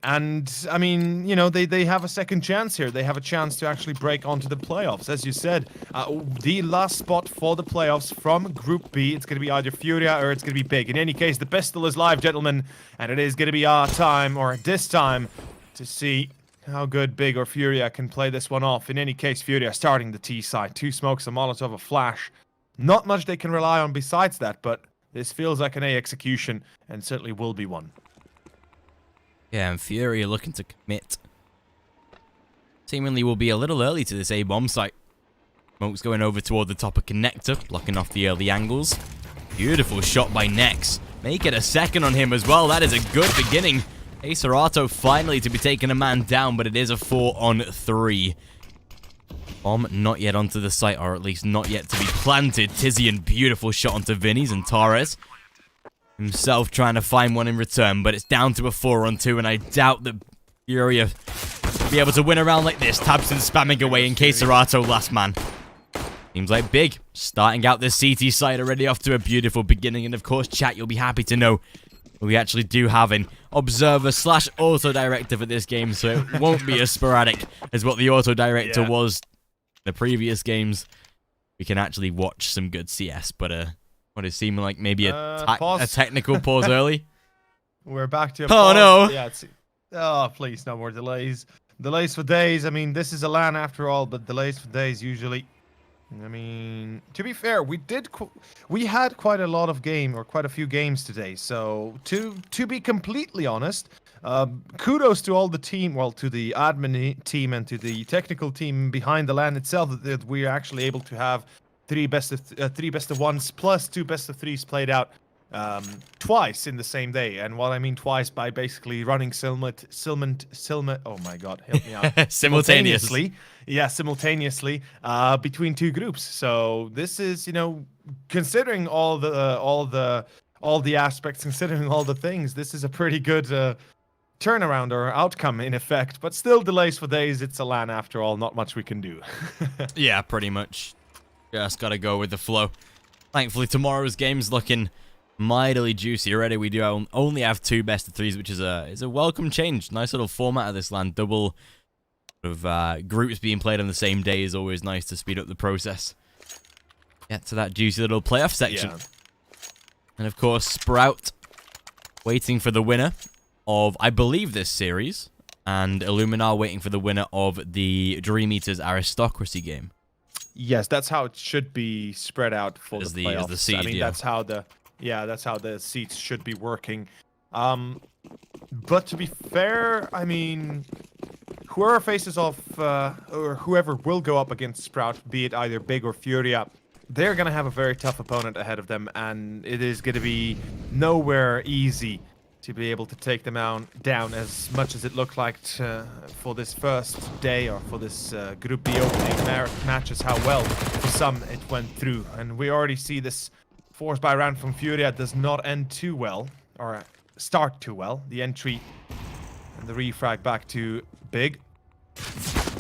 And, I mean, you know, they have a second chance here. They have a chance to actually break onto the playoffs. As you said, the last spot for the playoffs from Group B, it's going to be either Furia or it's going to be Big. In any case, the pistol is live, gentlemen, and it is going to be our time, or this time, to see how good Big or Furia can play this one off. In any case, Furia starting the T side. 2 smokes, a Molotov, a flash. Not much they can rely on besides that, but this feels like an A execution, and certainly will be one. Yeah, and Furia looking to commit. Seemingly will be a little early to this A-bomb site. Smoke's going over toward the top of Connector, blocking off the early angles. Beautiful shot by Nex. Make it a second on him as well. That is a good beginning. xantares finally to be taking a man down, but it is a 4-on-3. Bomb not yet onto the site, or at least not yet to be planted. Tizian, beautiful shot onto Vinny's, and xantares himself trying to find one in return, but it's down to a 4-on-2, and I doubt that Furia will be able to win a round like this. Tabsen spamming away in xantares last man. Seems like Big starting out this CT side already off to a beautiful beginning, and of course, chat, you'll be happy to know we actually do have an observer slash auto director for this game, so it won't be as sporadic as what the auto director was in the previous games. We can actually watch some good CS, but what is seeming like maybe a technical pause early. We're back to a pause. No. Yeah, oh, please, no more delays. Delays for days. I mean, this is a LAN after all, but delays for days usually. I mean, to be fair, we had quite a lot of quite a few games today. So to be completely honest, kudos to all the team, well, to the admin team and to the technical team behind the LAN itself, that we're actually able to have three best of ones plus 2 best of threes played out twice in the same day. And what I mean twice, by basically running oh my god, help me out. Simultaneously. Yeah, simultaneously between 2 groups. So this is, you know, considering all the aspects, considering all the things, this is a pretty good turnaround or outcome in effect. But still delays for days. It's a LAN after all. Not much we can do. Yeah, pretty much. Just gotta go with the flow. Thankfully, tomorrow's game's looking mightily juicy already. We do only have 2 best of threes, which is a welcome change. Nice little format of this LAN. Double sort of groups being played on the same day is always nice to speed up the process. Get to that juicy little playoff section. Yeah. And of course, Sprout waiting for the winner of, I believe, this series, and Illuminar waiting for the winner of the Dream Eaters Aristocracy game. Yes, that's how it should be spread out for the playoffs. The seed, I mean, that's how the seats should be working. But to be fair, I mean, whoever faces off, or whoever will go up against Sprout, be it either Big or Furia, they're gonna have a very tough opponent ahead of them, and it is gonna be nowhere easy to be able to take them down as much as it looked like for this first day, or for this Group B opening matches, how well for some it went through. And we already see this force by round from Furia does not end too well, or start too well. The entry and the refrag back to Big.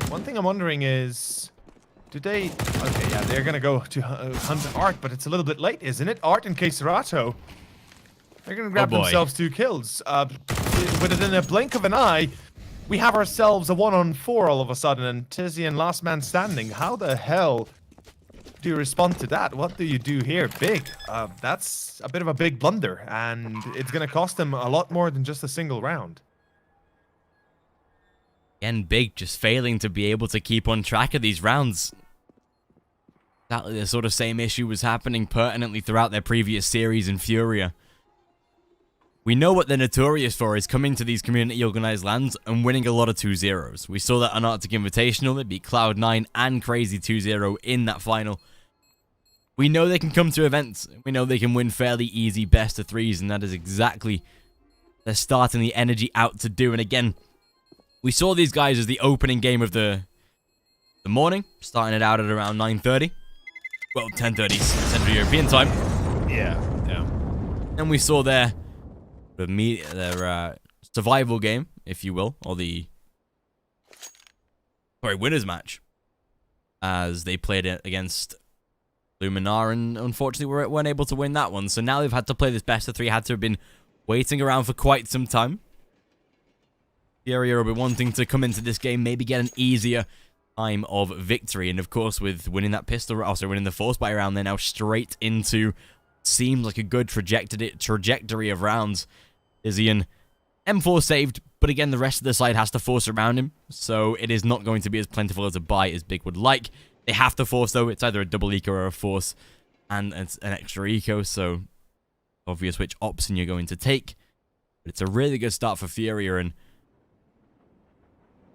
One thing I'm wondering is, do they... Okay, yeah, they're gonna go to hunt Art, but it's a little bit late, isn't it? Art and xantares. They're going to grab themselves 2 kills. Within a blink of an eye, we have ourselves a 1-on-4 all of a sudden, and Tizian last man standing. How the hell do you respond to that? What do you do here? Big. That's a bit of a big blunder, and it's going to cost them a lot more than just a single round. Again, Big just failing to be able to keep on track of these rounds. Exactly the sort of same issue was happening pertinently throughout their previous series in Furia. We know what they're notorious for is coming to these community organized lands and winning a lot of 2-0s. We saw that on Arctic Invitational. They beat Cloud9 and Crazy 2-0 in that final. We know they can come to events. We know they can win fairly easy best of threes, and that is exactly they're starting the energy out to do. And again, we saw these guys as the opening game of the morning, starting it out at around 9:30. Well, 10:30 Central European time. Yeah. And we saw their survival game, if you will, or winners match, as they played it against Luminar, and unfortunately weren't able to win that one. So now they've had to play this best of 3, had to have been waiting around for quite some time. FURIA will be wanting to come into this game, maybe get an easier time of victory. And of course, with winning that pistol, also winning the force buy round, they're now straight into seems like a good trajectory of rounds. Izzian, M4 saved, but again, the rest of the side has to force around him, so it is not going to be as plentiful as a buy as Big would like. They have to force, though. It's either a double eco or a force and it's an extra eco, so obvious which option you're going to take. But it's a really good start for FURIA,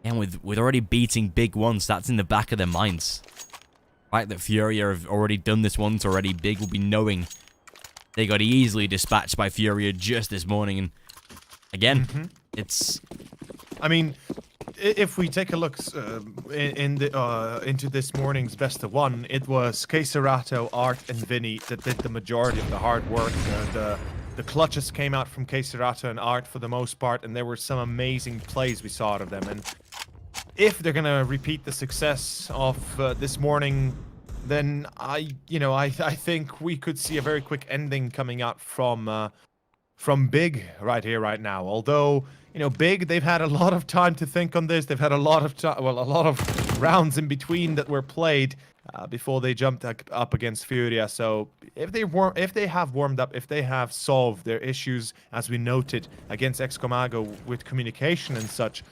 and with already beating Big once, that's in the back of their minds. The fact that FURIA have already done this once already, Big will be knowing they got easily dispatched by FURIA just this morning, and again, it's... I mean, if we take a look into this morning's best of one, it was Xerato, Art, and Vinny that did the majority of the hard work. The clutches came out from Xerato and Art for the most part, and there were some amazing plays we saw out of them. And if they're gonna repeat the success of this morning, then I think we could see a very quick ending coming out from Big right here, right now. Although, Big, they've had a lot of time to think on this. They've had a lot of a lot of rounds in between that were played before they jumped up against FURIA. So if they have warmed up, if they have solved their issues, as we noted against Excomago with communication and such,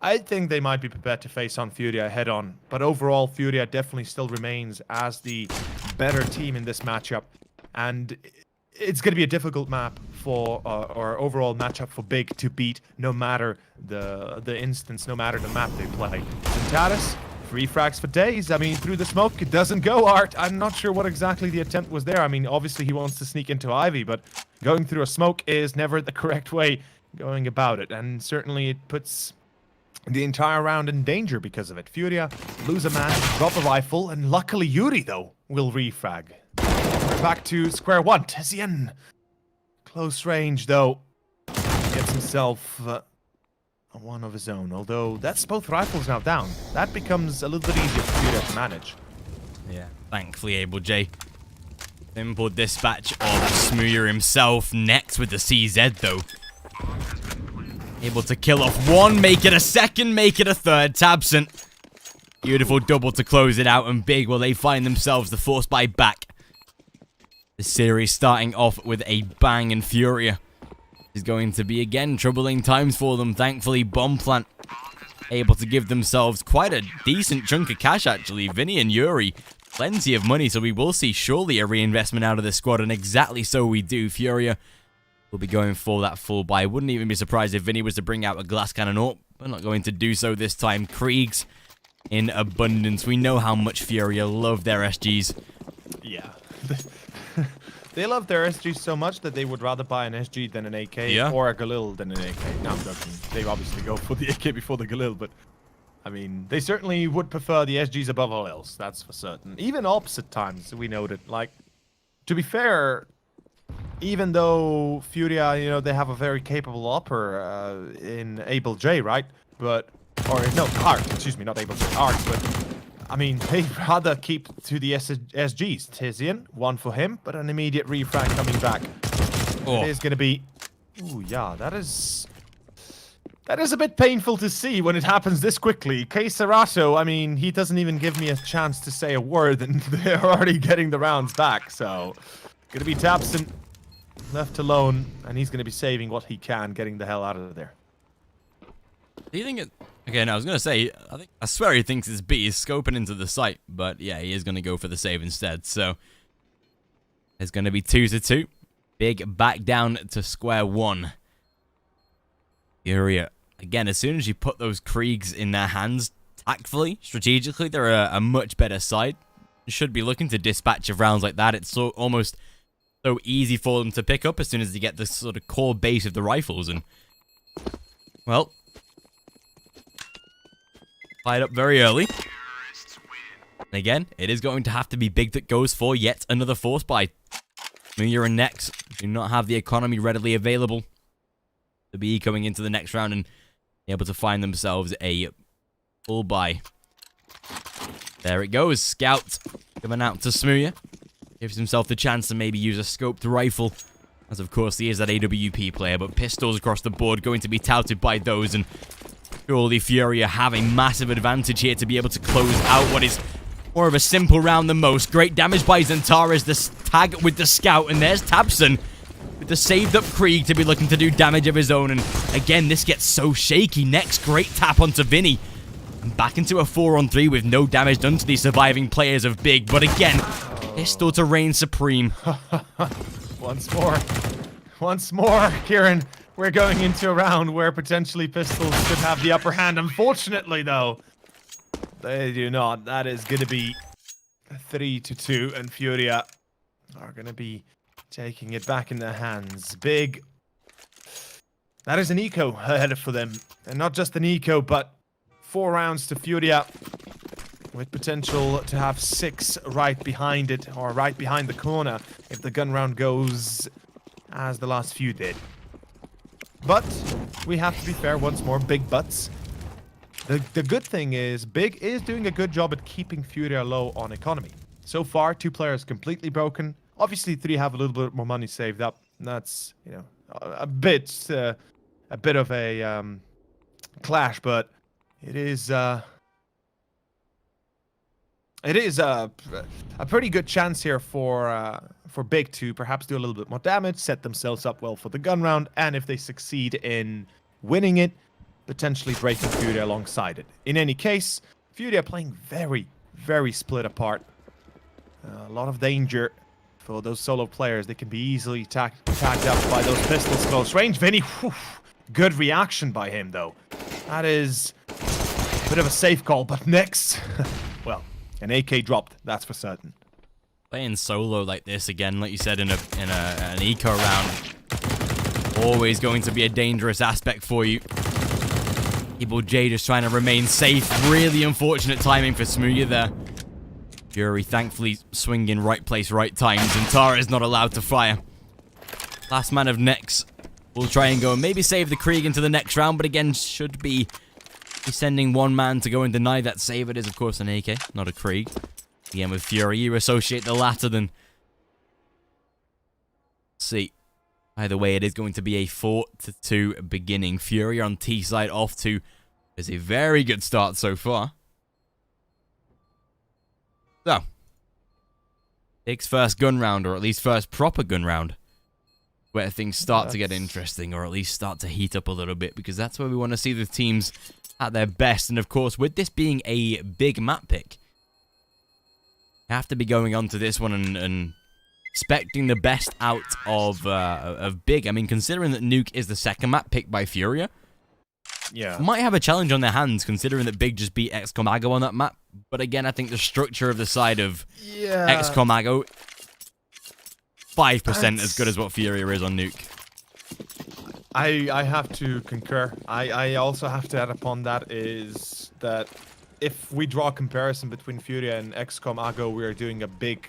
I think they might be prepared to face on FURIA head-on. But overall, FURIA definitely still remains as the better team in this matchup. And it's going to be a difficult map for, or overall matchup for Big to beat, no matter the instance, no matter the map they play. xantares, 3 frags for days. I mean, through the smoke, it doesn't go, Art. I'm not sure what exactly the attempt was there. I mean, obviously he wants to sneak into Ivy, but going through a smoke is never the correct way going about it. And certainly it puts the entire round in danger because of it. FURIA lose a man, drop a rifle, and luckily Yuri, though, will refrag. We're back to square one. Tizian, close range, though, gets himself one of his own. Although, that's both rifles now down. That becomes a little bit easier for FURIA to manage. Yeah, thankfully, Able J. Simple dispatch of Smooya himself. Next with the CZ, though. Able to kill off one, make it a second, make it a third. Tabsen. Beautiful double to close it out, and Big, will they find themselves the force buy back. The series starting off with a bang, and FURIA is going to be, again, troubling times for them. Thankfully, Bomb Plant able to give themselves quite a decent chunk of cash, actually. Vinny and Yuri, plenty of money, so we will see surely a reinvestment out of this squad, and exactly so we do. FURIA will be going for that full buy. Wouldn't even be surprised if Vinny was to bring out a glass cannon. Oh, we're not going to do so this time. Kriegs in abundance. We know how much FURIA love their SGs. Yeah. They love their SGs so much that they would rather buy an SG than an AK, or a Galil than an AK. No, I'm joking. They obviously go for the AK before the Galil, but I mean, they certainly would prefer the SGs above all else. That's for certain. Even opposite times, we noted. Like, to be fair, even though FURIA, they have a very capable upper in Able J, right? But, or no, Art, excuse me, not Able J, Art, but I mean, they'd rather keep to the SGs. Tizian, one for him, but an immediate refrag coming back. Oh. It is going to be... Ooh, yeah, that is a bit painful to see when it happens this quickly. Xerato, I mean, he doesn't even give me a chance to say a word, and they're already getting the rounds back, so... Going to be Tabsen left alone, and he's going to be saving what he can, getting the hell out of there. Do you think it... Okay, no, I was going to say, I swear he thinks it's B. He's scoping into the site, but yeah, he is going to go for the save instead, so... It's going to be 2-2. Big back down to square one. FURIA. Again, as soon as you put those Kriegs in their hands, tactfully, strategically, they're a much better side. Should be looking to dispatch of rounds like that. It's almost so easy for them to pick up as soon as they get the sort of core base of the rifles, and... Well... Fired up very early. And again, it is going to have to be Big that goes for yet another force buy. Smooya and Nex do not have the economy readily available to be going into the next round and be able to find themselves a full buy. There it goes. Scout coming out to Smooya. Gives himself the chance to maybe use a scoped rifle As of course he is that AWP player, but pistols across the board going to be touted by those, and surely FURIA have a massive advantage here to be able to close out what is more of a simple round than most. Great damage by xantares, this tag with the scout, and there's tabsen with the saved up Krieg to be looking to do damage of his own, and again this gets so shaky. Next great tap onto Vinny, and back into a 4-on-3 with no damage done to the surviving players of Big, but again, pistol to reign supreme. Once more, Kieran. We're going into a round where potentially pistols could have the upper hand. Unfortunately, though, they do not. That is going to be 3-2, and FURIA are going to be taking it back in their hands. Big. That is an eco ahead for them. And not just an eco, but 4 rounds to FURIA, with potential to have 6 right behind it, or right behind the corner, if the gun round goes as the last few did. But we have to be fair once more, big butts. The good thing is, Big is doing a good job at keeping FURIA low on economy. So far, 2 players completely broken. Obviously, 3 have a little bit more money saved up. That's, you know, a bit of a clash, but it is a pretty good chance here for Big to perhaps do a little bit more damage, set themselves up well for the gun round, and if they succeed in winning it, potentially breaking FURIA alongside it. In any case, FURIA playing very, very split apart. A lot of danger for those solo players. They can be easily tagged up by those pistols close range. Vinny, whew, good reaction by him though. That is a bit of a safe call, but next, well, an AK dropped, that's for certain. Playing solo like this again, like you said, in an eco round, always going to be a dangerous aspect for you. Evil J just trying to remain safe. Really unfortunate timing for Smooya there. Fury thankfully swinging right place, right time. xantares is not allowed to fire. Last man of Nex will try and go and maybe save the Krieg into the next round, but again should be sending one man to go and deny that save. It is of course an AK, not a Krieg. Again with Fury, you associate the latter then. Let's see. Either way, it is going to be a 4-2 beginning. Fury on T side off to is a very good start so far. So, Big's first gun round, or at least first proper gun round, where things start to get interesting, or at least start to heat up a little bit, because that's where we want to see the teams at their best. And of course, with this being a big map pick, you have to be going on to this one and expecting the best out of Big. I mean, considering that Nuke is the second map picked by FURIA, yeah, might have a challenge on their hands, considering that Big just beat XCOM Ago on that map. But again, I think the structure of the side of XCOM Ago, 5% as good as what FURIA is on Nuke. I have to concur. I also have to add upon that is that if we draw a comparison between FURIA and XCOM Ago, we are doing a big,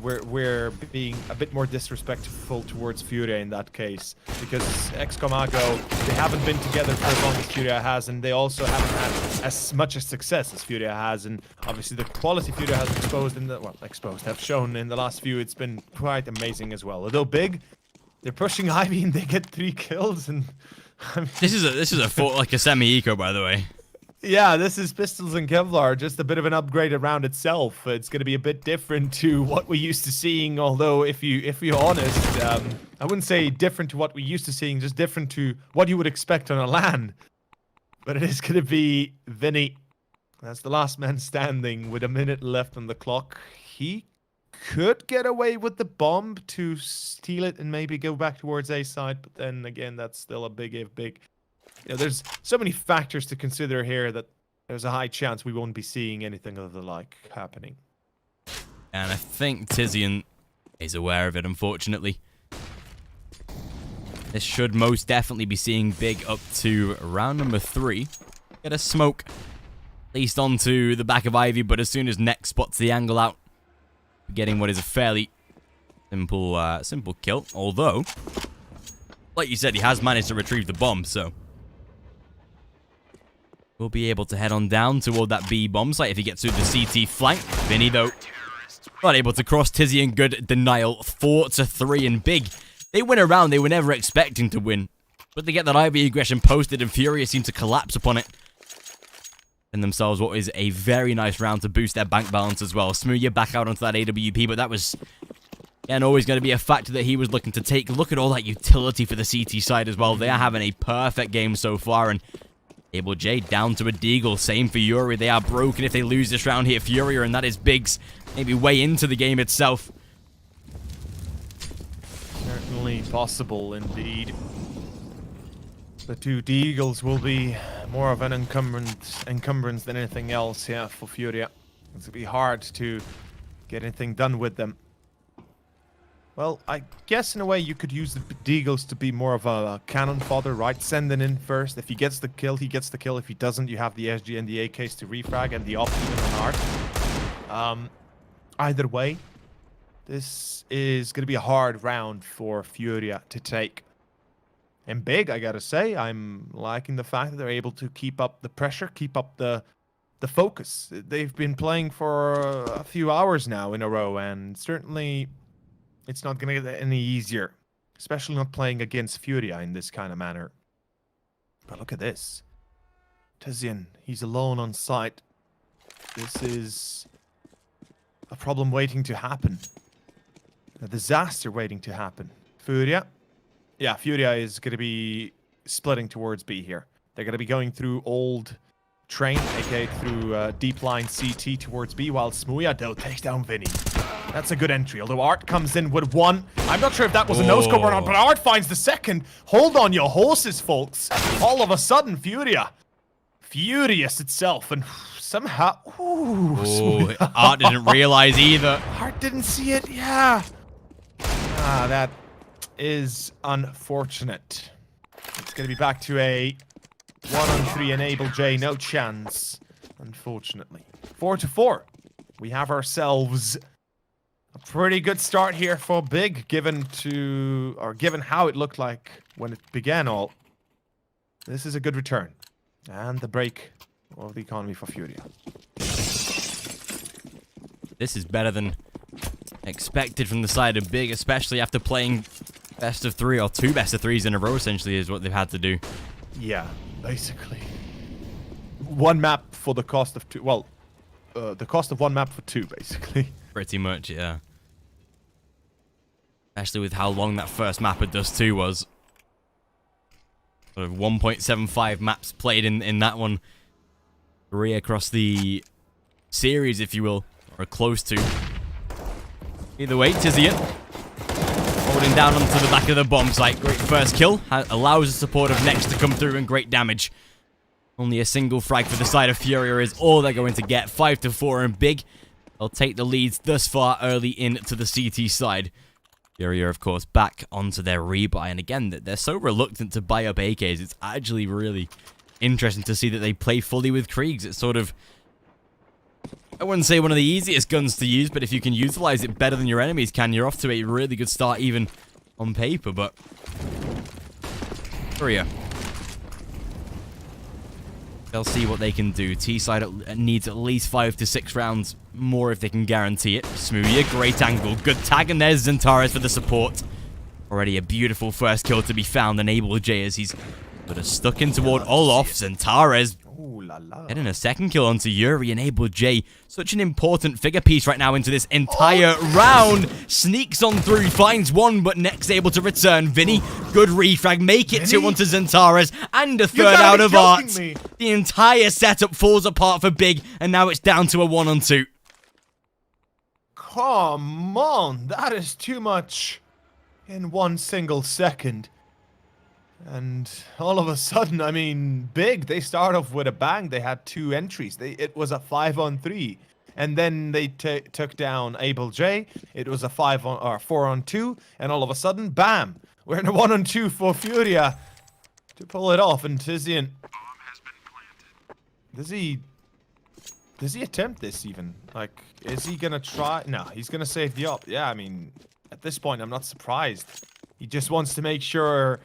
we're being a bit more disrespectful towards FURIA in that case, because XCOM Ago, they haven't been together for as long as FURIA has, and they also haven't had as much as success as FURIA has, and obviously the quality FURIA has have shown in the last few, it's been quite amazing as well. Although Big, they're pushing Ivy and they get 3 kills, and I mean, this is a semi-eco, by the way. Yeah, this is Pistols and Kevlar, just a bit of an upgrade around itself. It's going to be a bit different to what we're used to seeing, although if you're honest, I wouldn't say different to what we're used to seeing, just different to what you would expect on a LAN. But it is going to be Vinny. That's the last man standing with a minute left on the clock. He could get away with the bomb to steal it and maybe go back towards A side, but then again, that's still a big if big. You know, there's so many factors to consider here that there's a high chance we won't be seeing anything of the like happening. And I think Tizian is aware of it, unfortunately. This should most definitely be seeing Big up to round number 3. Get a smoke, at least onto the back of Ivy, but as soon as Nex spots the angle out, getting what is a fairly simple kill. Although, like you said, he has managed to retrieve the bomb, so we'll be able to head on down toward that B bomb site if he gets through the CT flank. Vinny, though, not able to cross. Tizian, good denial. 4-3, and Big They win a round they were never expecting to win. But they get that IV aggression posted, and FURIA seem to collapse upon it. And themselves what is a very nice round to boost their bank balance as well. Smooya back out onto that AWP, but that was, again, always going to be a factor that he was looking to take. Look at all that utility for the CT side as well. They are having a perfect game so far, and ableJ down to a deagle. Same for Yuri. They are broken if they lose this round here. FURIA, and that is Biggs maybe way into the game itself. Certainly possible, indeed. The 2 deagles will be more of an encumbrance than anything else here for FURIA. It's going to be hard to get anything done with them. Well, I guess in a way you could use the deagles to be more of a cannon fodder, right? Send it in first. If he gets the kill, he gets the kill. If he doesn't, you have the SG and the AKs to refrag, and the op even on art. Either way, this is going to be a hard round for FURIA to take. And Big, I gotta say, I'm liking the fact that they're able to keep up the pressure, keep up the focus. They've been playing for a few hours now in a row, and certainly it's not going to get any easier, especially not playing against FURIA in this kind of manner. But look at this. Tizian, he's alone on site. This is a problem waiting to happen. A disaster waiting to happen. FURIA. Yeah, FURIA is going to be splitting towards B here. They're going to be going through old train, aka through deep line CT towards B, while Smooya, though, takes down Vinny. That's a good entry, although Art comes in with 1. I'm not sure if that was a no-scope or not, but Art finds the 2nd. Hold on your horses, folks. All of a sudden, FURIA. Furious itself, and somehow... Ooh, Art didn't realize either. Art didn't see it, yeah. Ah, that is unfortunate. It's going to be back to a 1-on-3 and ableJ, no chance, unfortunately. 4-4. We have ourselves a pretty good start here for Big, given how it looked like when it began all. This is a good return. And the break of the economy for FURIA. This is better than expected from the side of Big, especially after playing best of 3 or 2 best of 3s in a row, essentially, is what they've had to do. Yeah, basically. 1 map for the cost of 2. Well, the cost of 1 map for 2, basically. Pretty much, yeah. Especially with how long that first map at Dust 2 was. Sort of 1.75 maps played in that one. 3 across the series, if you will, or close to. Either way, Tizian holding down onto the back of the bomb site. Great first kill. Allows the support of Nex to come through, and great damage. Only a single frag for the side of FURIA is all they're going to get. 5-4, and Big, they'll take the leads thus far early into the CT side. FURIA, of course, back onto their rebuy. And again, they're so reluctant to buy up AKs. It's actually really interesting to see that they play fully with Kriegs. It's sort of, I wouldn't say one of the easiest guns to use, but if you can utilize it better than your enemies can, you're off to a really good start even on paper. But FURIA, they'll see what they can do. T-side needs at least 5 to 6 rounds more if they can guarantee it. Smooya, great angle. Good tag, and there's xantares for the support. Already a beautiful first kill to be found, and ableJ as he's sort of stuck in toward Olof. xantares getting a 2nd kill onto Yuri, and ableJ. Such an important figure piece right now into this entire round. Sneaks on through, finds 1, but Nex able to return. Vinny, good refrag, make it 2 onto xantares, and a 3rd out of Art. The entire setup falls apart for Big, and now it's down to a 1-on-2. Come on, that is too much in 1 single second. And all of a sudden, I mean, Big, they start off with a bang. They had 2 entries. It was a 5-on-3. And then they took down ableJ. It was a 4-on-2. And all of a sudden, bam! We're in a 1-on-2 for FURIA to pull it off. And Tizian, does he attempt this even? Like, is he gonna try? No, he's gonna save the op. Yeah, I mean, at this point, I'm not surprised. He just wants to make sure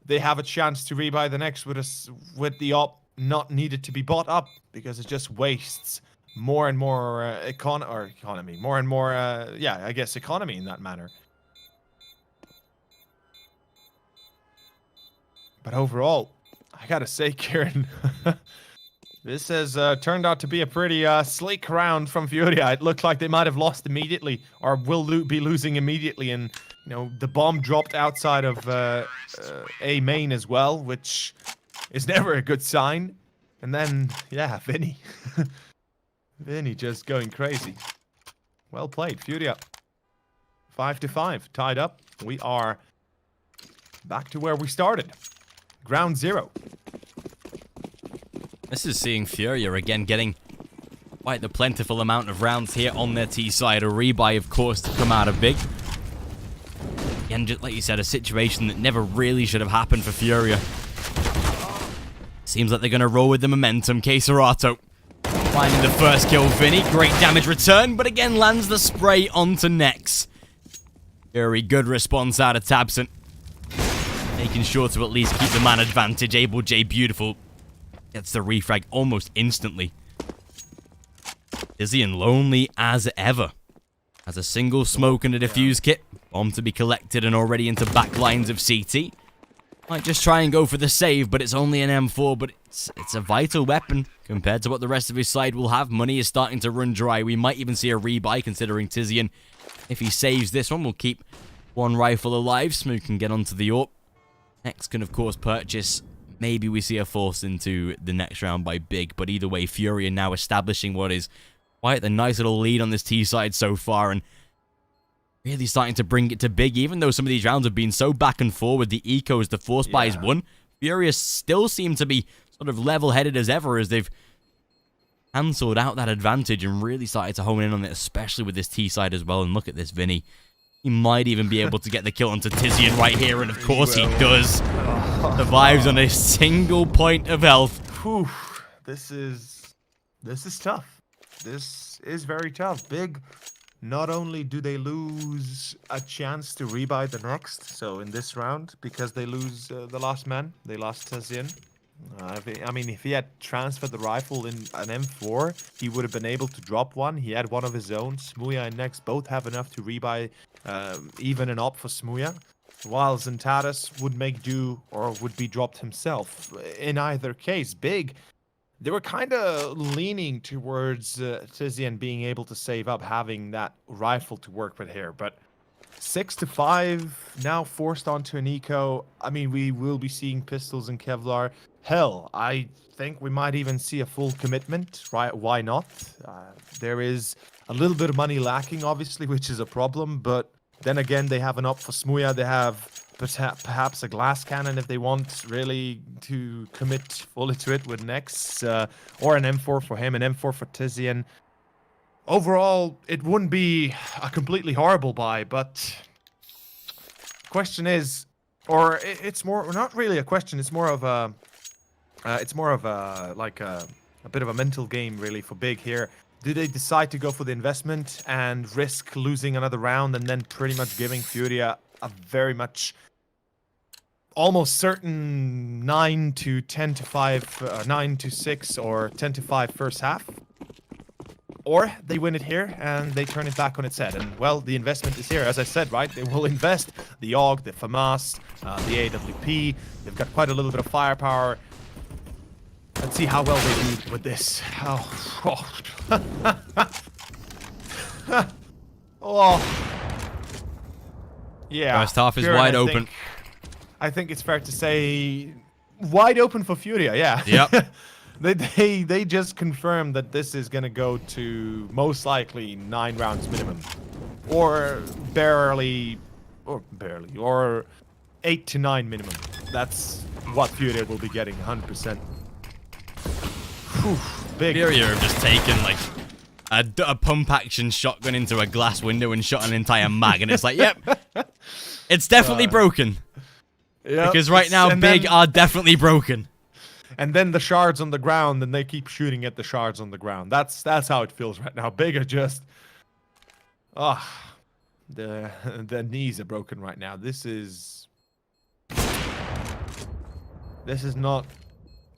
they have a chance to rebuy the next with the op not needed to be bought up, because it just wastes more and more economy, more and more, yeah, I guess economy in that manner. But overall, I gotta say, Kieran, this has turned out to be a pretty sleek round from FURIA. It looked like they might have lost immediately, or will be losing immediately. And, you know, the bomb dropped outside of A main as well, which is never a good sign. And then, yeah, Vinny. Vinny just going crazy. Well played, FURIA. 5-5, tied up. We are back to where we started. Ground zero. This is seeing FURIA again getting quite the plentiful amount of rounds here on their T side. A rebuy, of course, to come out of big. Again, just like you said, a situation that never really should have happened for FURIA. Seems like they're going to roll with the momentum. Keserato finding the first kill. Vinny, great damage return, but again lands the spray onto Nex. Very good response out of tabsen. Making sure to at least keep the man advantage. Able J, beautiful. Gets the refrag almost instantly. Tizian lonely as ever. Has a single smoke and a defuse kit. Bomb to be collected and already into back lines of CT. Might just try and go for the save, but it's only an M4, but it's a vital weapon compared to what the rest of his side will have. Money is starting to run dry. We might even see a rebuy considering Tizian, if he saves this one, will keep one rifle alive. Smoke can get onto the AWP. Next can, of course, purchase. Maybe we see a force into the next round by Big, but either way, FURIA now establishing what is quite the nice little lead on this T side so far, and really starting to bring it to Big. Even though some of these rounds have been so back and forward, the ecos, the force buys won. FURIA still seem to be sort of level-headed as ever, as they've cancelled out that advantage and really started to hone in on it, especially with this T side as well. And look at this, Vinny. He might even be able to get the kill onto Tizian right here, and of course he does. Survives on a single point of health. Whew. This is tough. This is very tough. Big, not only do they lose a chance to rebuy the next, so in this round, because they lose the last man, they lost Tizian. I mean, if he had transferred the rifle in an M4, he would have been able to drop one. He had one of his own. Smuya and Nex both have enough to rebuy even an op for Smuya, while xantares would make do or would be dropped himself. In either case, Big, they were kind of leaning towards Tizian being able to save up having that rifle to work with here, but 6-5 now forced onto an eco. I mean, we will be seeing pistols and Kevlar. Hell, I think we might even see a full commitment, right? Why not? There is a little bit of money lacking, obviously, which is a problem, but then again, they have an op for Smuya. They have perhaps a glass cannon if they want really to commit fully to it with Nex, or an M4 for him, an M4 for Tizian. Overall, it wouldn't be a completely horrible buy, but the question is, or it's more, not really a question, it's more of a, like a bit of a mental game really for Big here. Do they decide to go for the investment and risk losing another round and then pretty much giving FURIA a very much almost certain 9-10-5, 9-6 or 10-5 first half? Or they win it here and they turn it back on its head. And, well, the investment is here. As I said, right, they will invest the AUG, the FAMAS, the AWP. They've got quite a little bit of firepower. Let's see how well they do with this. Oh. Oh. Yeah. First half is wide open. I think it's fair to say wide open for FURIA, yeah. Yep. They just confirmed that this is going to go to most likely 9 rounds minimum. Or barely, or 8 to 9 minimum. That's what FURIA will be getting, 100%. Whew, Big. FURIA have just taken like a pump action shotgun into a glass window and shot an entire mag, and it's like, yep, it's definitely broken. Yep, because right now, Big are definitely broken. And then the shards on the ground, and they keep shooting at the shards on the ground. That's how it feels right now. Big are just, the knees are broken right now. This is not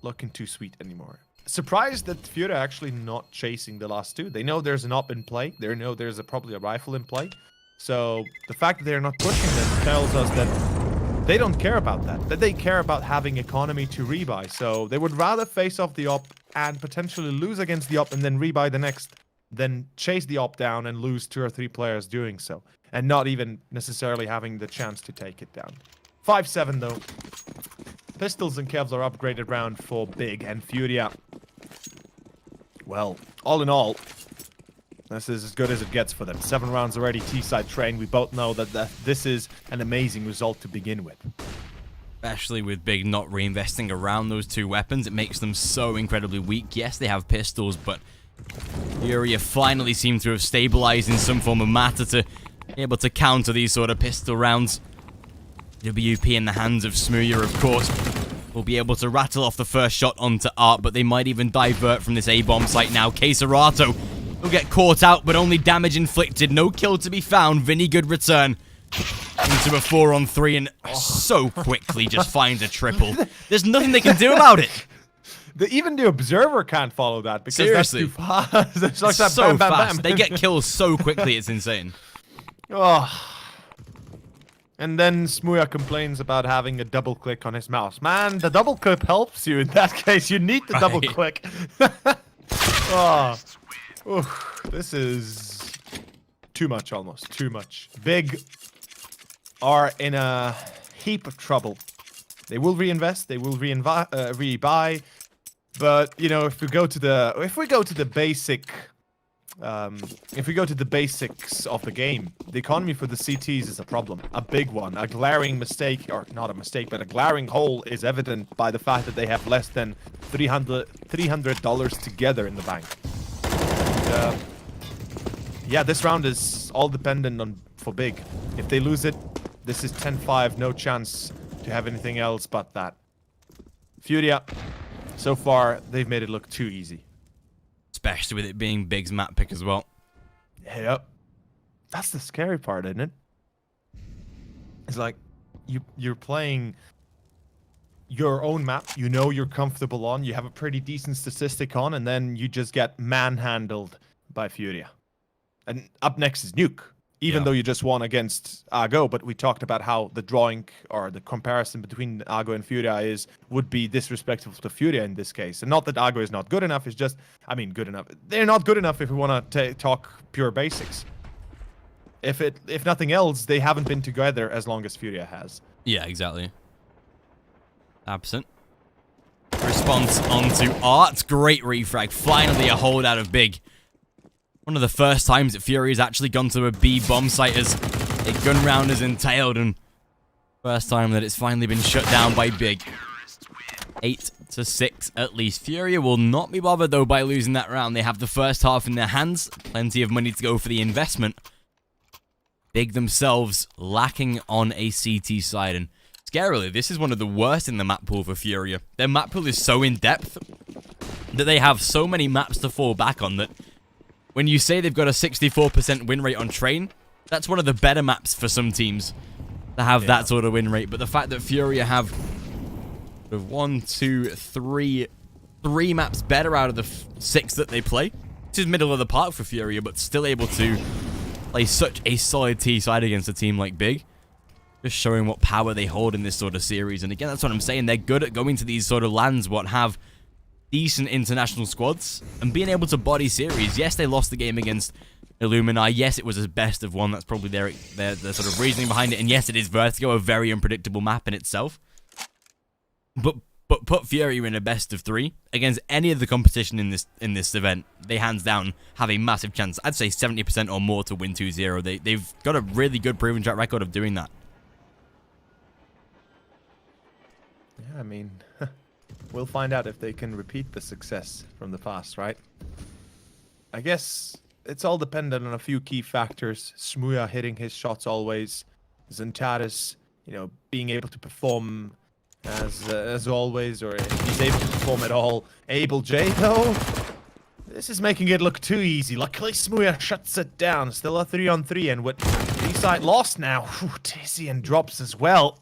looking too sweet anymore. Surprised that FURIA actually not chasing the last two. They know there's an op in play. They know there's probably a rifle in play. So the fact that they're not pushing them tells us that They don't care about that. They care about having economy to rebuy. So they would rather face off the op and potentially lose against the op and then rebuy the next than chase the op down and lose 2 or 3 players doing so. And not even necessarily having the chance to take it down. 5-7 though. Pistols and Kevs are upgraded round for Big and FURIA. Well, all in all, this is as good as it gets for them. 7 rounds already T-side train. We both know that this is an amazing result to begin with. Especially with Big not reinvesting around those 2 weapons. It makes them so incredibly weak. Yes, they have pistols, but FURIA finally seem to have stabilized in some form of matter to be able to counter these sort of pistol rounds. WP in the hands of Smooya, of course, will be able to rattle off the first shot onto Art, but they might even divert from this A-bomb site now. Keserato will get caught out, but only damage inflicted. No kill to be found. Vinny, good return into a 4-on-3 and so quickly just finds a triple. There's nothing they can do about it. Even the observer can't follow that because Seriously. that's too fast. It's like that so bam, bam, fast. bam. They get kills so quickly, it's insane. Oh. And then Smooya complains about having a double click on his mouse. Man, the double click helps you in that case. You need the double click. Oh. Oof. This is too much almost. Too much. Big are in a heap of trouble. They will reinvest. They will rebuy. But you know, if we go to the basics of the game, the economy for the CTs is a problem, a big one, a glaring mistake, or not a mistake, but a glaring hole is evident by the fact that they have less than $300 together in the bank. And, yeah, this round is all dependent on for Big. If they lose it, this is 10-5, no chance to have anything else but that. FURIA, so far, they've made it look too easy. Especially with it being Big's map pick as well. Yep. That's the scary part, isn't it? It's like, you're playing your own map, you know you're comfortable on, you have a pretty decent statistic on, and then you just get manhandled by FURIA. And up next is Nuke. Even though you just won against Argo, but we talked about how the drawing or the comparison between Argo and FURIA would be disrespectful to FURIA in this case. And not that Argo is not good enough, it's just, I mean, good enough. They're not good enough if we want to talk pure basics. If nothing else, they haven't been together as long as FURIA has. Yeah, exactly. Absent. Response onto Art. Great refrag. Finally a hold out of Big. One of the first times that FURIA has actually gone to a B bomb site as a gun round is entailed, and first time that it's finally been shut down by Big. 8-6 at least. FURIA will not be bothered though by losing that round. They have the first half in their hands. Plenty of money to go for the investment. Big themselves lacking on a CT side, and scarily, this is one of the worst in the map pool for FURIA. Their map pool is so in depth that they have so many maps to fall back on that when you say they've got a 64% win rate on Train, that's one of the better maps for some teams to have that sort of win rate. But the fact that FURIA have 3 maps better out of the 6 that they play, which is middle of the park for FURIA, but still able to play such a solid T side against a team like Big. Just showing what power they hold in this sort of series. And again, that's what I'm saying. They're good at going to these sort of lands, what have decent international squads and being able to body series. Yes, they lost the game against Illumini. Yes, it was a best of one. That's probably their sort of reasoning behind it. And yes, it is Vertigo, a very unpredictable map in itself. But put FURIA in a best of 3 against any of the competition in this event. They hands down have a massive chance. I'd say 70% or more to win 2-0. They've got a really good proven track record of doing that. Yeah, I mean, we'll find out if they can repeat the success from the past, right? I guess it's all dependent on a few key factors. Smooya hitting his shots always. xantares, you know, being able to perform as always, or if he's able to perform at all. Abel J, though, this is making it look too easy. Luckily, Smooya shuts it down. Still a 3-on-3, and with B-side lost now, Tizian drops as well.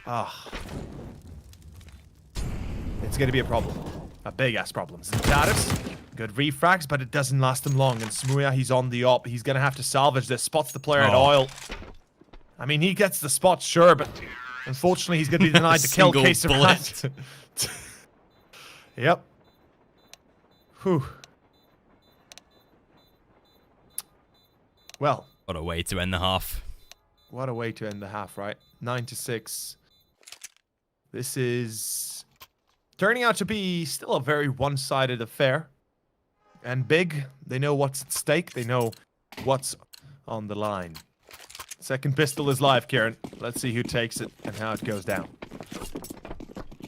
Ah. It's going to be a problem. A big-ass problem. xantares, good refrags, but it doesn't last him long. And Smooya, he's on the op. He's going to have to salvage this. Spots the player at oil. I mean, he gets the spot, sure, but unfortunately he's going to be denied the kill. Single bullet. Yep. Whew. Well. What a way to end the half. What a way to end the half, right? 9-6. This is turning out to be still a very one-sided affair. And Big, they know what's at stake. They know what's on the line. Second pistol is live, Kieran. Let's see who takes it and how it goes down.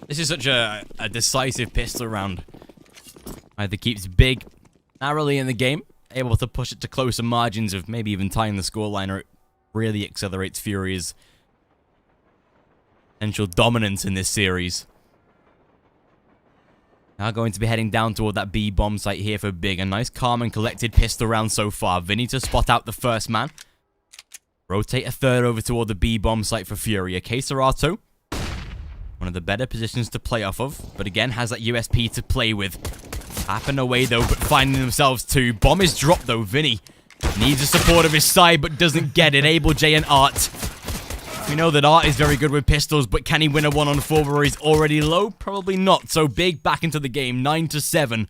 This is such a decisive pistol round. Either keeps Big narrowly in the game, able to push it to closer margins of maybe even tying the scoreline, or it really accelerates Furia's potential dominance in this series. Now going to be heading down toward that B bomb site here for Big. A nice calm and collected pistol round so far. Vinny to spot out the first man. Rotate a third over toward the B bomb site for Furia. Keserato, one of the better positions to play off of, but again has that USP to play with. Tapping away though, but finding themselves two. Bomb is dropped though. Vinny needs the support of his side, but doesn't get it. Able J and Art. We know that Art is very good with pistols, but can he win a 1-on-4 where he's already low? Probably not. So Big back into the game, 9-7.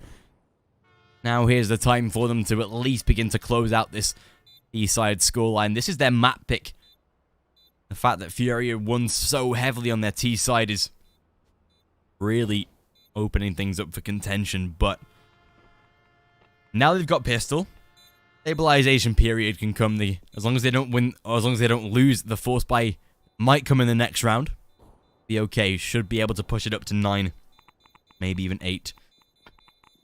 Now here's the time for them to at least begin to close out this E-side scoreline. This is their map pick. The fact that Furia won so heavily on their T side is really opening things up for contention, but now they've got pistol. Stabilization period can come. As long as they don't win, or as long as they don't lose, the force buy might come in the next round. Be okay. Should be able to push it up to 9, maybe even 8.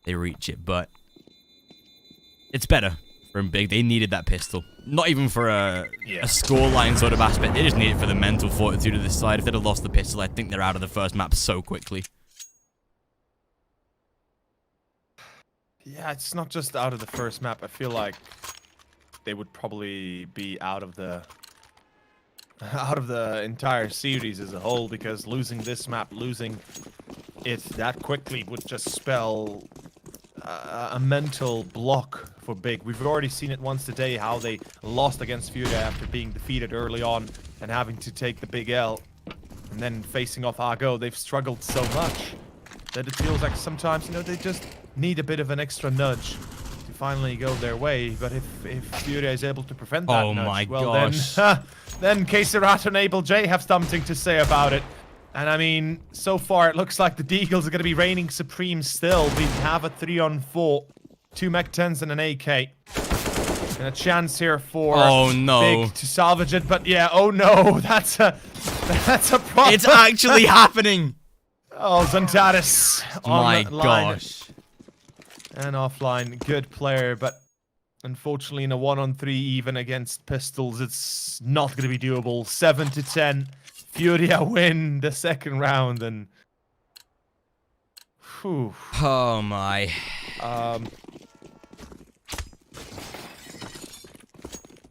They reach it, but it's better from Big. They needed that pistol. Not even for a scoreline sort of aspect. They just need it for the mental fortitude of this side. If they'd have lost the pistol, I think they're out of the first map so quickly. Yeah, it's not just out of the first map. I feel like they would probably be out of the entire series as a whole, because losing this map, losing it that quickly would just spell a mental block for Big. We've already seen it once today, how they lost against Furia after being defeated early on and having to take the big L, and then facing off Argo. They've struggled so much that it feels like sometimes, you know, they just need a bit of an extra nudge to finally go their way. But if Furia is able to prevent that nudge, well, gosh, then Keserato and Able J have something to say about it. And I mean, so far it looks like the Deagles are going to be reigning supreme still. We have a 3-on-4, 2 Mech 10s and an AK. And a chance here for Big to salvage it. But yeah, oh no, that's a problem. It's actually happening. Oh, xantares my on the line. Gosh. And offline, good player, but unfortunately in a 1-on-3 even against pistols, it's not going to be doable. 7-10. Furia win the second round, and whew. Oh my.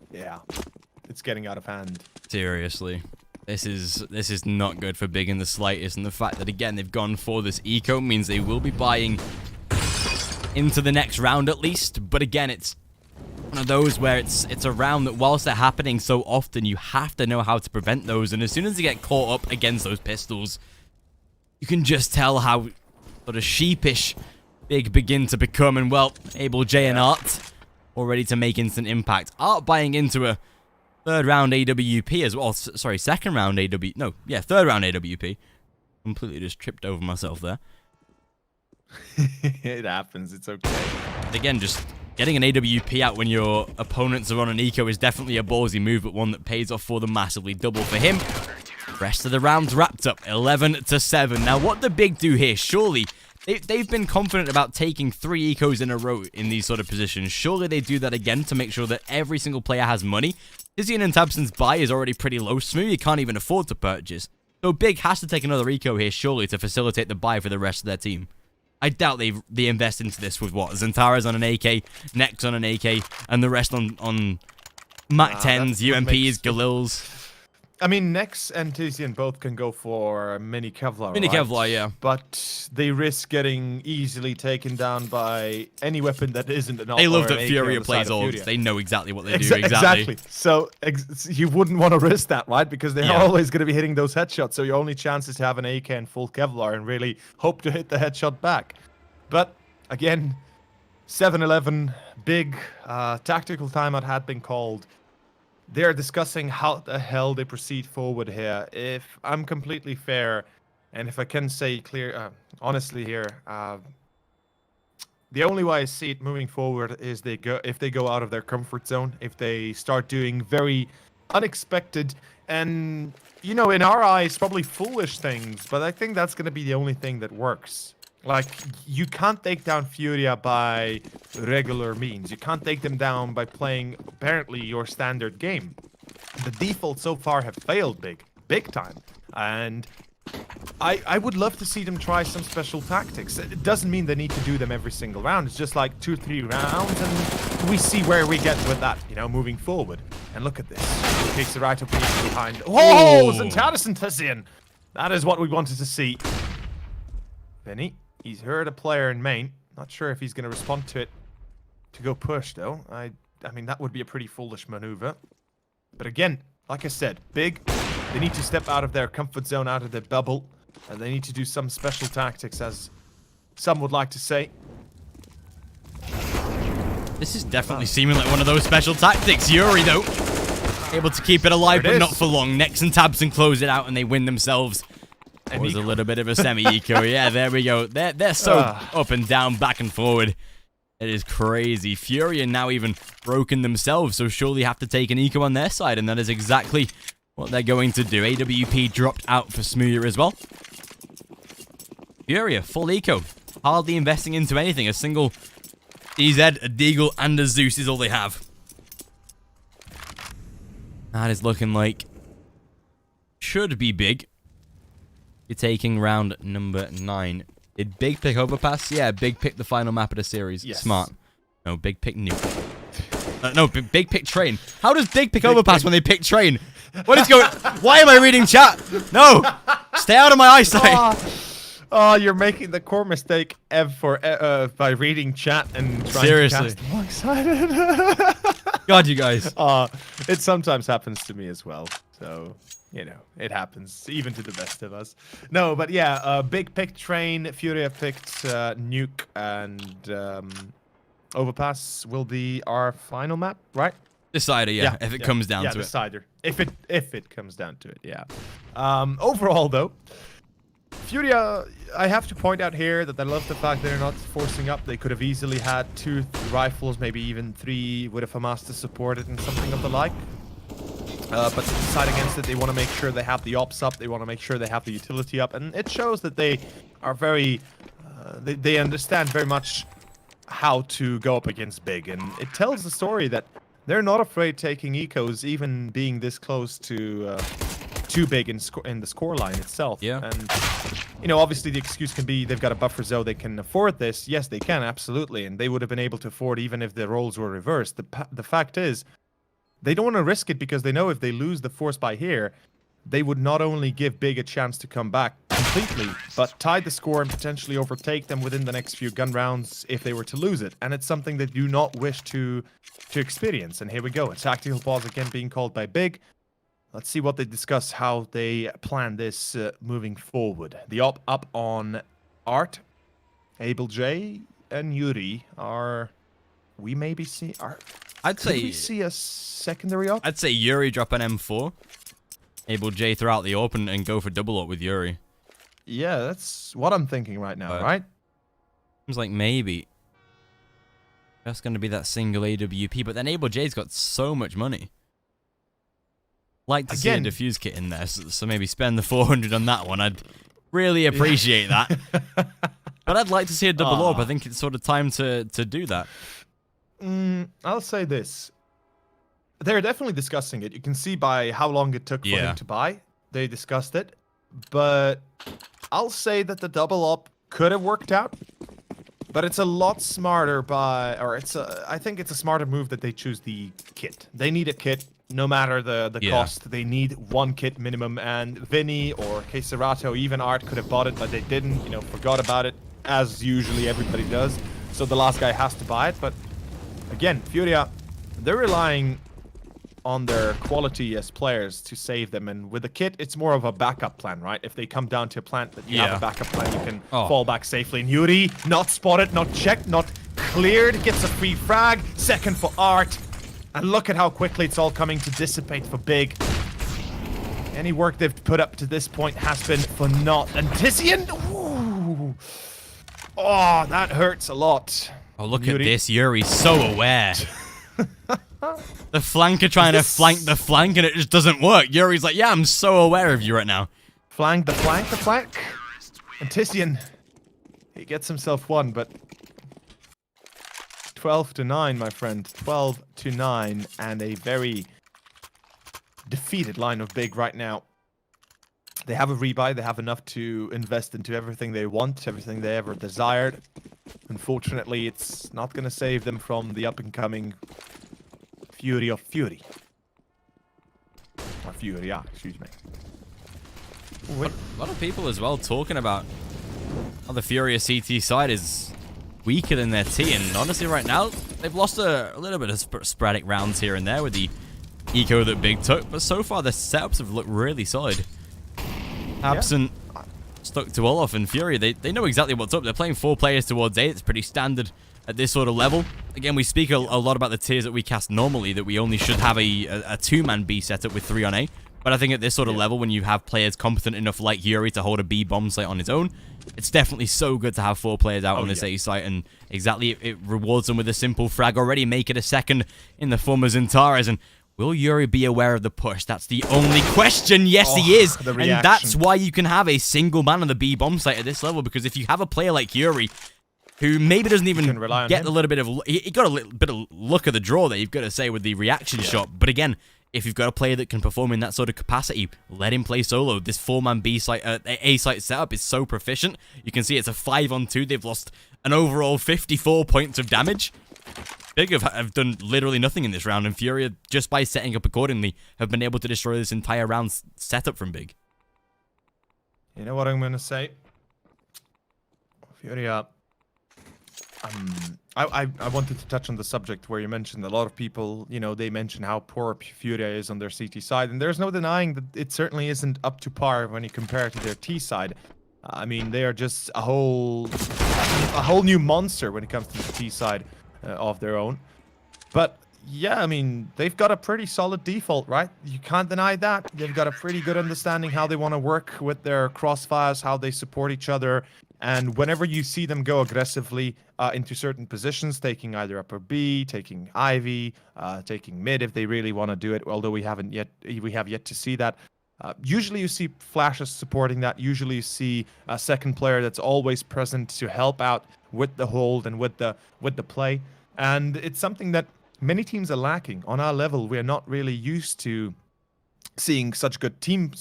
Yeah, it's getting out of hand. Seriously. This is not good for Big in the slightest, and the fact that again they've gone for this eco means they will be buying into the next round at least. But again, it's one of those where it's a round that whilst they're happening so often, you have to know how to prevent those. And as soon as they get caught up against those pistols, you can just tell how sort of sheepish Big begin to become. And well, Able J and Art all ready to make instant impact. Art buying into a third round AWP as well. Sorry, second round AWP. No, yeah, third round AWP. Completely just tripped over myself there. It happens, it's okay. Again, just getting an AWP out when your opponents are on an eco is definitely a ballsy move, but one that pays off for them massively. Double for him. Rest of the rounds wrapped up, 11-7. Now, what the Big do here? Surely, they've been confident about taking 3 ecos in a row in these sort of positions. Surely they do that again to make sure that every single player has money. Tizian and Tabsen's buy is already pretty low. Smoothie can't even afford to purchase. So Big has to take another eco here, surely, to facilitate the buy for the rest of their team. I doubt they invest into this with what? xantares on an AK, Nex on an AK, and the rest on Mac 10s, UMPs, Galils. I mean, Nex and Tizian both can go for mini Kevlar, Mini right? Kevlar, yeah. But they risk getting easily taken down by any weapon that isn't an They love or that an AK Furia on the plays side of orgs. Furia. They know exactly what they do. Exactly. So you wouldn't want to risk that, right? Because they're Yeah. always going to be hitting those headshots. So your only chance is to have an AK and full Kevlar and really hope to hit the headshot back. But again, 7-11, big tactical timeout had been called. They're discussing how the hell they proceed forward here. If I'm completely fair, and if I can say honestly here, the only way I see it moving forward is if they go out of their comfort zone, if they start doing very unexpected and, you know, in our eyes, probably foolish things, but I think that's going to be the only thing that works. Like, you can't take down Furia by regular means. You can't take them down by playing, apparently, your standard game. The defaults so far have failed big time. And I would love to see them try some special tactics. It doesn't mean they need to do them every single round. It's just like 2-3 rounds, and we see where we get with that, you know, moving forward. And look at this. Takes the right up behind. Oh, xantares and Tizian. That is what we wanted to see. Benny. He's heard a player in main. Not sure if he's going to respond to it to go push, though. I mean, that would be a pretty foolish maneuver. But again, like I said, big. They need to step out of their comfort zone, out of their bubble. And they need to do some special tactics, as some would like to say. This is definitely seeming like one of those special tactics. Yuri, though, able to keep it alive, but not for long. Nex and tabsen close it out, and they win themselves. It was a little bit of a semi-eco. Yeah, there we go. They're so up and down, back and forward. It is crazy. Furia now even broken themselves, so surely have to take an eco on their side, and that is exactly what they're going to do. AWP dropped out for Smooya as well. Furia, full eco. Hardly investing into anything. A single DZ, a Deagle, and a Zeus is all they have. That is looking like should be big. You're taking round number 9. Did Big pick Overpass? Yeah, Big picked the final map of the series. Yes. Smart. No, Big pick Nuke. No, Big pick Train. How does Big pick Overpass when they pick Train? What is going... Why am I reading chat? No! Stay out of my eyesight! Oh, you're making the core mistake by reading chat and trying Seriously. to cast alongside it. God, you guys. It sometimes happens to me as well. So, you know, it happens even to the best of us. No, but yeah, Big picked Train, Furia picked Nuke, and Overpass will be our final map, right? Decider, yeah, if it comes down to decider. If it comes down to it, yeah. Overall, though, Furia, I have to point out here that I love the fact they're not forcing up. They could have easily had 2 rifles, maybe even 3 with a FAMAS to support it and something of the like. But to decide against it, they want to make sure they have the ops up. They want to make sure they have the utility up. And it shows that they are very... they understand very much how to go up against Big. And it tells the story that they're not afraid taking ecos, even being this close to Big in the scoreline itself. Yeah. And, you know, obviously the excuse can be they've got a buffer zone, they can afford this. Yes, they can, absolutely. And they would have been able to afford even if the roles were reversed. The fact is, they don't want to risk it because they know if they lose the force by here, they would not only give Big a chance to come back completely, but tie the score and potentially overtake them within the next few gun rounds if they were to lose it. And it's something that you do not wish to experience. And here we go. A tactical pause again being called by Big. Let's see what they discuss, how they plan this moving forward. The up on Art, Abel J, and Yuri are... We maybe see... Could we see a secondary up? I'd say Yuri drop an M4. Abel J throw out the open and go for double up with Yuri. Yeah, that's what I'm thinking right now, right? Seems like maybe. That's going to be that single AWP, but then Abel J's got so much money. Like to see a defuse kit in there, so maybe spend the 400 on that one. I'd really appreciate that. But I'd like to see a double up. I think it's sort of time to do that. I'll say this. They're definitely discussing it. You can see by how long it took for him to buy. They discussed it. But I'll say that the double up could have worked out. But it's a lot smarter I think it's a smarter move that they choose the kit. They need a kit. No matter the Yeah. cost, they need 1 kit minimum. And Vinny or Queserato, even Art could have bought it, but they didn't. You know, forgot about it, as usually everybody does. So the last guy has to buy it. But again, FURIA, they're relying on their quality as players to save them. And with the kit, it's more of a backup plan, right? If they come down to a plant that you have a backup plan, you can fall back safely. And Yuri, not spotted, not checked, not cleared, gets a free frag. Second for Art. And look at how quickly it's all coming to dissipate for Big. Any work they've put up to this point has been for naught. And Tizian, ooh. Oh, that hurts a lot. Oh, look at this. Yuri's so aware. The flanker trying to flank the flank and it just doesn't work. Yuri's like, yeah, I'm so aware of you right now. Flank the flank the flank. And Tizian, he gets himself one, but 12-9, my friend. 12-9, and a very defeated line of Big right now. They have a rebuy. They have enough to invest into everything they want, everything they ever desired. Unfortunately, it's not going to save them from the up-and-coming Fury of Fury. Or FURIA, excuse me. A lot of people as well talking about how the FURIA CT side is weaker than their T, and honestly right now, they've lost a little bit of sporadic rounds here and there with the eco that Big took, but so far the setups have looked really solid. Absent stuck to Olaf and FURIA, they know exactly what's up. They're playing 4 players towards A. It's pretty standard at this sort of level. Again, we speak a lot about the tiers that we cast normally, that we only should have a 2-man B setup with 3 on A. But I think at this sort of level, when you have players competent enough like Yuri to hold a B bomb site on his own, it's definitely so good to have 4 players out on this A site, and exactly it rewards them with a simple frag already. Make it a second in the form of xantares, and will Yuri be aware of the push? That's the only question. Yes, he is, and that's why you can have a single man on the B bomb site at this level, because if you have a player like Yuri, who maybe doesn't even get a little bit of... He got a little bit of luck of the draw there, you've got to say, with the reaction shot, but again, if you've got a player that can perform in that sort of capacity, let him play solo. This 4-man B site, A site setup is so proficient. You can see it's a 5-on-2. They've lost an overall 54 points of damage. Big have done literally nothing in this round, and FURIA, just by setting up accordingly, have been able to destroy this entire round setup from Big. You know what I'm going to say? FURIA. I wanted to touch on the subject where you mentioned a lot of people, you know, they mention how poor FURIA is on their CT side, and there's no denying that it certainly isn't up to par when you compare it to their T side. I mean, they are just a whole new monster when it comes to the T side of their own. But yeah, I mean, they've got a pretty solid default, right? You can't deny that. They've got a pretty good understanding how they want to work with their crossfires, how they support each other. And whenever you see them go aggressively into certain positions, taking either upper B, taking Ivy, taking mid if they really want to do it, although we have yet to see that. Usually you see flashes supporting that. Usually you see a second player that's always present to help out with the hold and with the play. And it's something that many teams are lacking. On our level, we're not really used to seeing such good team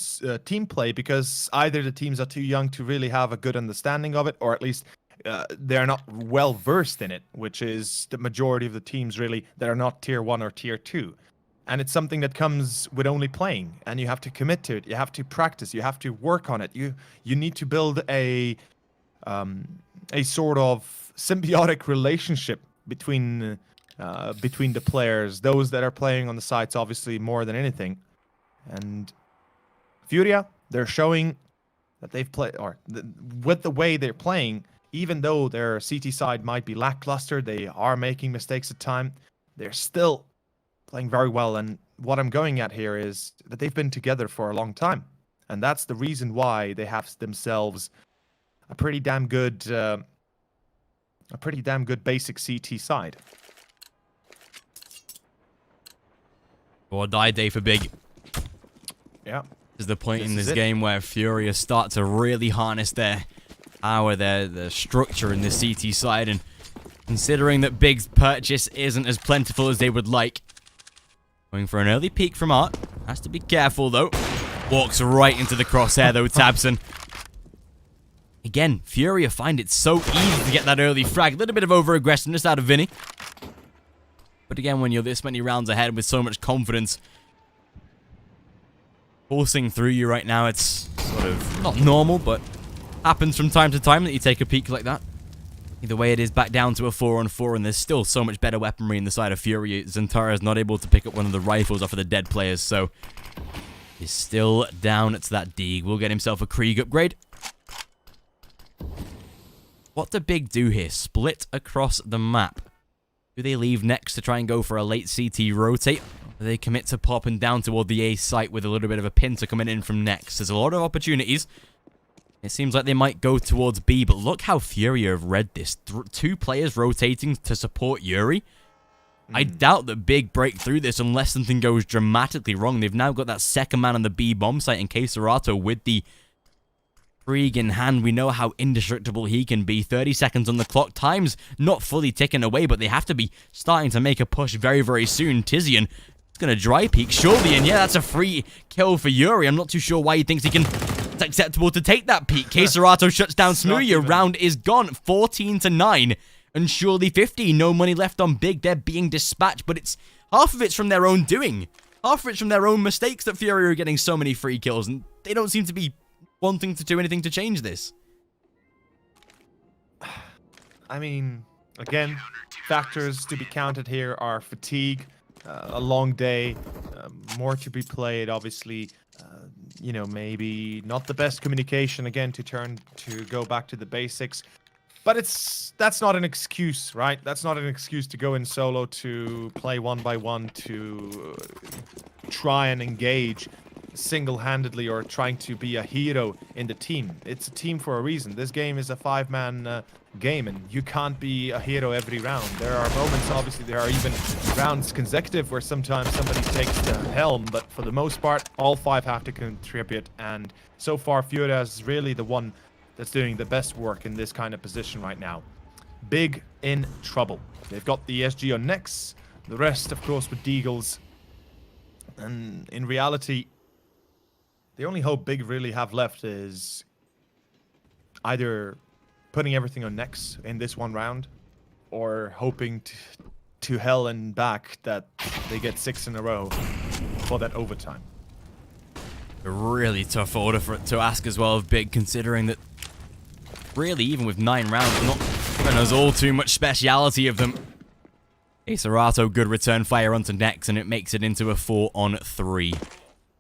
play, because either the teams are too young to really have a good understanding of it, or at least they're not well versed in it, which is the majority of the teams really that are not tier 1 or tier 2. And it's something that comes with only playing, and you have to commit to it. You have to practice. You have to work on it. You need to build a sort of symbiotic relationship between the players, those that are playing on the sites, obviously more than anything. And FURIA, they're showing that they've played, or with the way they're playing, even though their CT side might be lackluster, they are making mistakes at times, they're still playing very well. And what I'm going at here is that they've been together for a long time, and that's the reason why they have themselves a pretty damn good basic CT side. Or die day for Big. Yeah. Is the point in this game where FURIA start to really harness their power, their structure in the CT side, and considering that Big's purchase isn't as plentiful as they would like, going for an early peek from Art. Has to be careful though. Walks right into the crosshair though, Tabsen. Again, FURIA find it so easy to get that early frag. A little bit of over-aggressiveness out of Vinny. But again, when you're this many rounds ahead with so much confidence, forcing through you right now. It's sort of not normal, but happens from time to time that you take a peek like that. Either way, it is back down to a 4-on-4, and there's still so much better weaponry in the side of FURIA. xantares not able to pick up one of the rifles off of the dead players, so he's still down to that Deeg. Will get himself a Krieg upgrade. What do Big do here? Split across the map. Do they leave next to try and go for a late CT rotate? Or do they commit to popping down toward the A site with a little bit of a pincer coming in from next? There's a lot of opportunities. It seems like they might go towards B, but look how FURIA have read this. 2 players rotating to support Yuri. I doubt that Big break through this unless something goes dramatically wrong. They've now got that second man on the B bomb site in xantares with the Krieg in hand. We know how indestructible he can be. 30 seconds on the clock. Time's not fully ticking away, but they have to be starting to make a push very, very soon. Tizian is going to dry peek, surely, and yeah, that's a free kill for Yuri. I'm not too sure why he thinks he can... It's acceptable to take that peek. xantares shuts down Smooya. Round is gone. 14-9. And surely 50. No money left on Big. They're being dispatched, but it's half of it's from their own doing. Half of it's from their own mistakes that FURIA are getting so many free kills, and they don't seem to be wanting to do anything to change this. I mean, again, factors to be counted here are fatigue, a long day, more to be played, obviously. You know, maybe not the best communication, again, to go back to the basics. But that's not an excuse, right? That's not an excuse to go in solo, to play 1-by-1, to try and engage single-handedly or trying to be a hero in the team. It's a team for a reason. This game is a 5-man game, and you can't be a hero every round. There are moments, obviously, there are even rounds consecutive where sometimes somebody takes the helm, but for the most part, all 5 have to contribute, and so far, FURIA is really the one that's doing the best work in this kind of position right now. Big in trouble. They've got the SG on Nex, the rest, of course, with Deagles, and in reality, the only hope Big really have left is either putting everything on Nex in this one round, or hoping to hell and back that they get 6 in a row for that overtime. A really tough order for it to ask as well of Big, considering that really, even with 9 rounds, not giving us all too much speciality of them. xantares, good return fire onto Nex, and it makes it into a 4-on-3.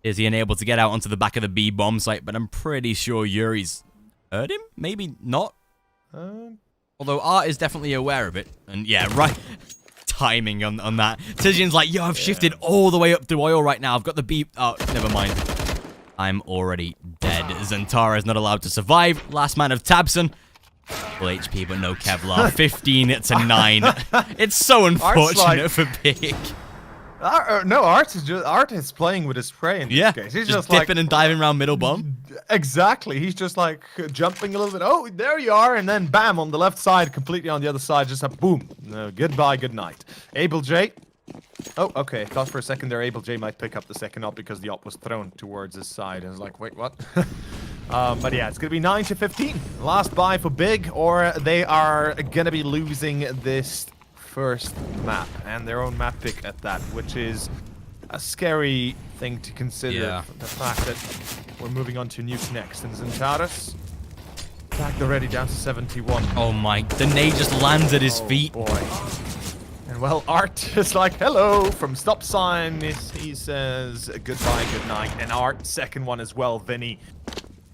Is he unable to get out onto the back of the B bomb site, but I'm pretty sure Yuri's heard him? Maybe not. Although Art is definitely aware of it. And yeah, right. Timing on that. Tizian's like, yo, I've shifted all the way up to oil right now. I've got the B... Oh, never mind. I'm already dead. xantares not allowed to survive. Last man of Tabsen. Full HP, but no Kevlar. 15-9. It's so unfortunate for Big. No, Art is playing with his prey in this case. He's just dipping like, and diving around middle bomb. Exactly. He's just like jumping a little bit. Oh, there you are, and then bam on the left side, completely on the other side. Just a boom. Goodbye, good night. Able J. Oh, okay. Thought for a second there Able J might pick up the second op because the op was thrown towards his side. I was like, wait, what? But yeah, it's gonna be 9-15. Last buy for Big, or they are gonna be losing this first map, and their own map pick at that, which is a scary thing to consider. Yeah. The fact that we're moving on to Nuke next, and xantares back already down to 71. Oh my, the nade just lands at his feet. Boy. And well, Art is like, hello, from stop sign. He says goodbye, good night. And Art, second one as well, Vinny.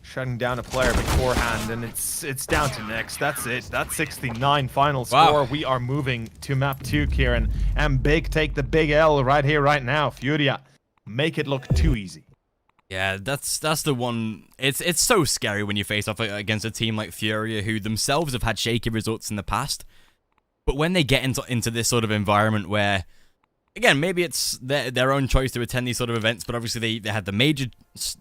Shutting down a player beforehand, and it's down to Next. That's it. That's 69 final score. Wow. We are moving to map 2, Kieran. And Big take the big L right here, right now. FURIA, make it look too easy. Yeah, that's the one. It's so scary when you face off against a team like FURIA, who themselves have had shaky results in the past. But when they get into this sort of environment where, again, maybe it's their own choice to attend these sort of events, but obviously they had the major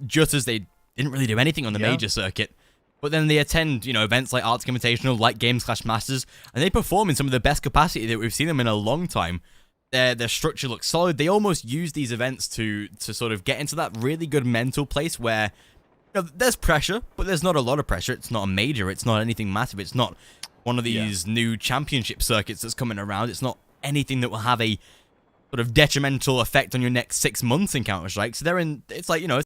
jutters. They didn't really do anything on the major circuit. But then they attend, you know, events like Arctic Invitational, like Games Clash Masters, and they perform in some of the best capacity that we've seen them in a long time. Their structure looks solid. They almost use these events to sort of get into that really good mental place where, you know, there's pressure, but there's not a lot of pressure. It's not a major. It's not anything massive. It's not one of these new championship circuits that's coming around. It's not anything that will have a sort of detrimental effect on your next 6 months in Counter-Strike. So they're in, it's like, you know,